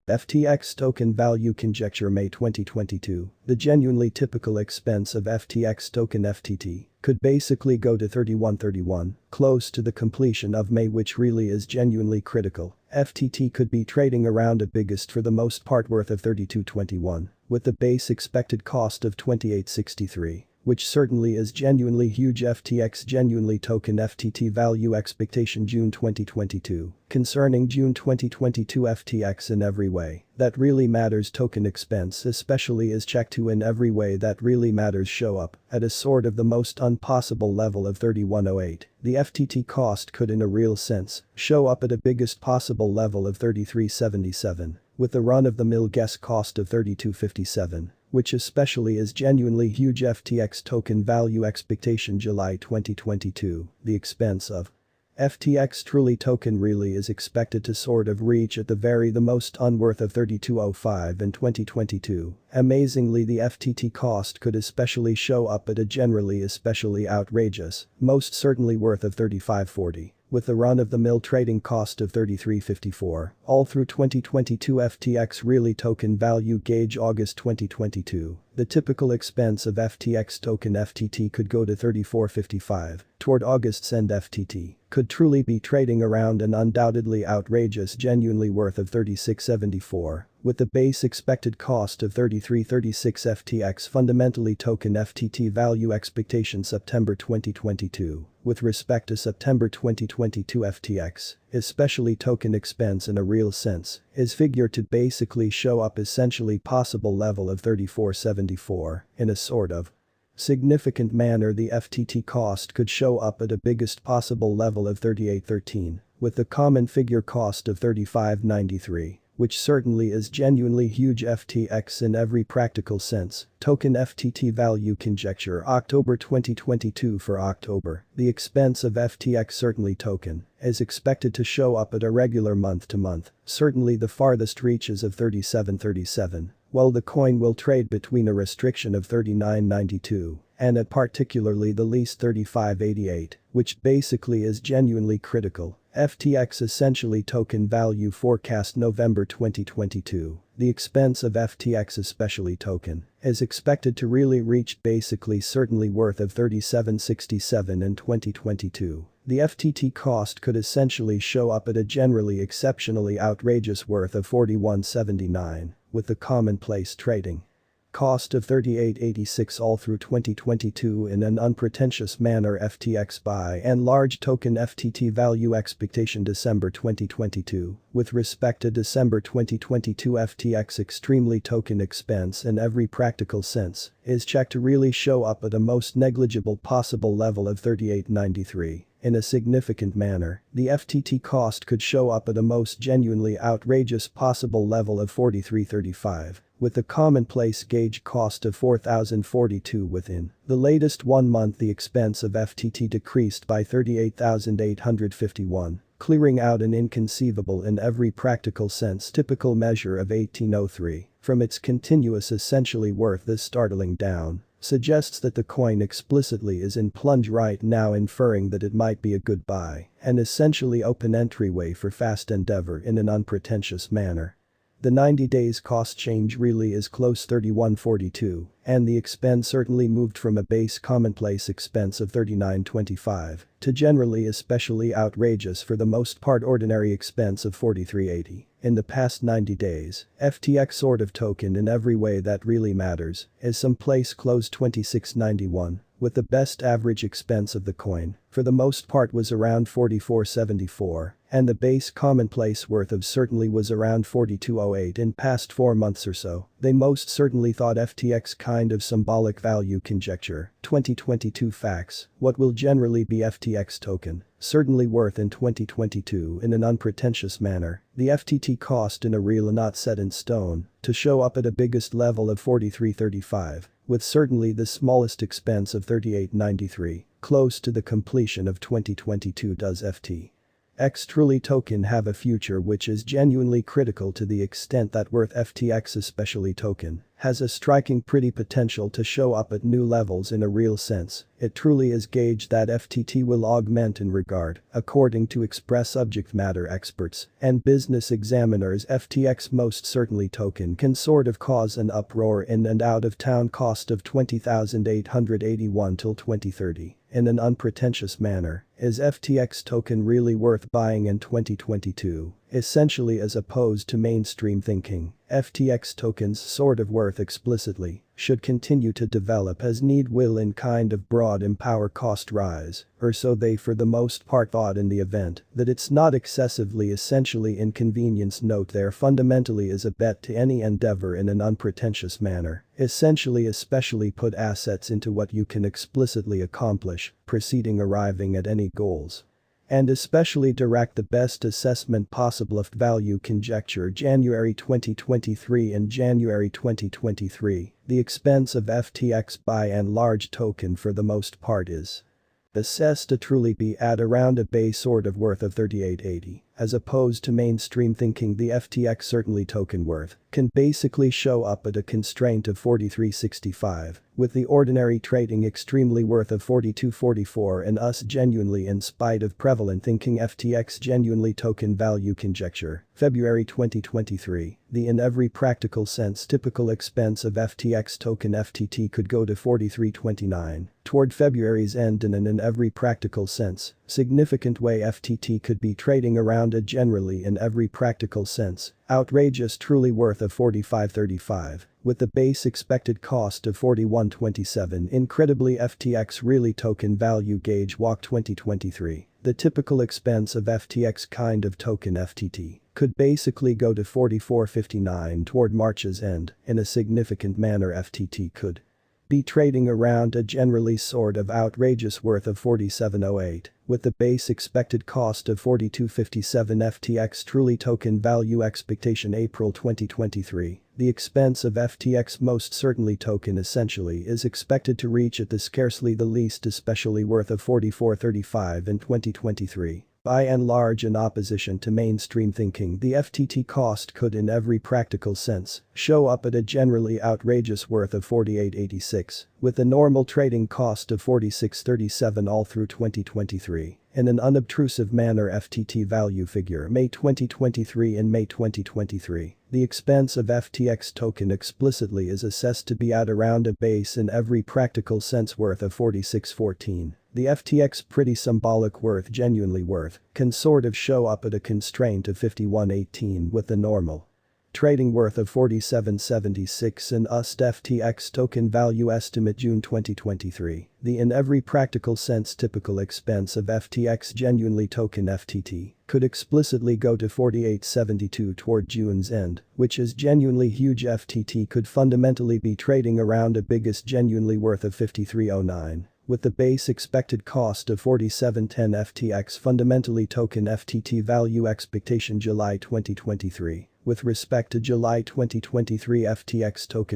FTX token value conjecture May 2022. The genuinely typical expense of FTX token FTT could basically go to 3131, close to the completion of May, which really is genuinely critical. FTT could be trading around a biggest for the most part worth of 3221, with the base expected cost of 2863. Which certainly is genuinely huge. FTX genuinely token FTT value expectation June 2022. Concerning June 2022 FTX in every way that really matters token expense especially is checked to in every way that really matters show up at a sort of the most impossible level of 3108. The FTT cost could in a real sense show up at a biggest possible level of 3377 with the run-of-the-mill guess cost of 3257. Which especially is genuinely huge. FTX token value expectation July 2022. The expense of FTX truly token really is expected to sort of reach at the most unworth of 3205 in 2022. Amazingly, the FTT cost could especially show up at a generally especially outrageous, most certainly worth of 3540. With the run-of-the-mill trading cost of 3354. All through 2022 FTX really token value gauge August 2022. The typical expense of FTX token FTT could go to 3455. Toward August's end FTT could truly be trading around an undoubtedly outrageous genuinely worth of 3674. With the base expected cost of 3336 FTX fundamentally token FTT value expectation September 2022. With respect to September 2022 FTX, especially token expense in a real sense, is figured to basically show up essentially possible level of 3474 in a sort of significant manner. The FTT cost could show up at a biggest possible level of 3813 with the common figure cost of 3593. Which certainly is genuinely huge. FTX in every practical sense. Token FTT value conjecture October 2022 for October. The expense of FTX certainly token is expected to show up at a regular month to month, certainly the farthest reaches of 3737. While the coin will trade between a restriction of 3992 and at particularly the least 3588, which basically is genuinely critical. FTX essentially token value forecast November 2022. The expense of FTX especially token is expected to really reach basically certainly worth of 3767 in 2022. The FTT cost could essentially show up at a generally exceptionally outrageous worth of 4179 with the commonplace trading cost of 3886 all through 2022 in an unpretentious manner. FTX by and large token FTT value expectation December 2022. With respect to December 2022 FTX extremely token expense in every practical sense is checked to really show up at a most negligible possible level of 3893. In a significant manner, the FTT cost could show up at a most genuinely outrageous possible level of 4335. With the commonplace gauge cost of 4042 within the latest 1 month the expense of FTT decreased by 38,851, clearing out an inconceivable in every practical sense typical measure of 1803 from its continuous essentially worth. This startling down suggests that the coin explicitly is in plunge right now, inferring that it might be a good buy, an essentially open entryway for fast endeavor in an unpretentious manner. The 90 days cost change really is close 3142, and the expense certainly moved from a base commonplace expense of 3925 to generally especially outrageous for the most part ordinary expense of 4380. In the past 90 days, FTX sort of token in every way that really matters is someplace close 2691. With the best average expense of the coin, for the most part was around 4474, and the base commonplace worth of certainly was around 4208 in past 4 months or so. They most certainly thought FTX kind of symbolic value conjecture. 2022 facts. What will generally be FTX token certainly worth in 2022 in an unpretentious manner. The FTT cost in a real not set in stone to show up at a biggest level of 4335. With certainly the smallest expense of 3893, close to the completion of 2022 does FTX X truly token have a future which is genuinely critical to the extent that worth FTX especially token has a striking pretty potential to show up at new levels in a real sense. It truly is gauged that FTT will augment in regard, according to express subject matter experts and business examiners. FTX most certainly token can sort of cause an uproar in and out of town cost of 20,881 till 2030. In an unpretentious manner, is FTX token really worth buying in 2022? Essentially, as opposed to mainstream thinking, FTX tokens sort of worth explicitly should continue to develop as need will in kind of broad empower cost rise, or so they for the most part thought in the event that it's not excessively essentially inconvenience. Note there fundamentally is a bet to any endeavor in an unpretentious manner, essentially especially put assets into what you can explicitly accomplish, preceding arriving at any goals. And especially direct the best assessment possible of value conjecture. January 2023 and January 2023, the expense of FTX by and large token for the most part is assessed to truly be at around a base sort of worth of 3880, as opposed to mainstream thinking. The FTX certainly token worth can basically show up at a constraint of 4365, with the ordinary trading extremely worth of 4244 and us genuinely in spite of prevalent thinking. FTX genuinely token value conjecture. February 2023, the in every practical sense typical expense of FTX token FTT could go to 4329. Toward February's end and in every practical sense, significant way FTT could be trading around a generally in every practical sense, outrageous truly worth of 4535, with the base expected cost of 4127. Incredibly FTX really token value gauge walk 2023, the typical expense of FTX kind of token FTT could basically go to 4459 toward March's end. In a significant manner FTT could be trading around a generally sort of outrageous worth of 4708, with the base expected cost of 4257. FTX truly token value expectation April 2023, the expense of FTX most certainly token essentially is expected to reach at the scarcely the least especially worth of 4435 in 2023. By and large in opposition to mainstream thinking, the FTT cost could in every practical sense show up at a generally outrageous worth of 4886, with the normal trading cost of 4637 all through 2023. In an unobtrusive manner FTT value figure May 2023. In May 2023, the expense of FTX token explicitly is assessed to be at around a base in every practical sense worth of 4614. The FTX pretty symbolic worth genuinely worth can sort of show up at a constraint of 5118 with the normal trading worth of 4776 and USD FTX token value estimate June 2023. The in every practical sense typical expense of FTX genuinely token FTT could explicitly go to 4872 toward June's end, which is genuinely huge. FTT could fundamentally be trading around a biggest genuinely worth of 5309. With the base expected cost of 4710. FTX fundamentally token FTT value expectation July 2023. With respect to July 2023 FTX token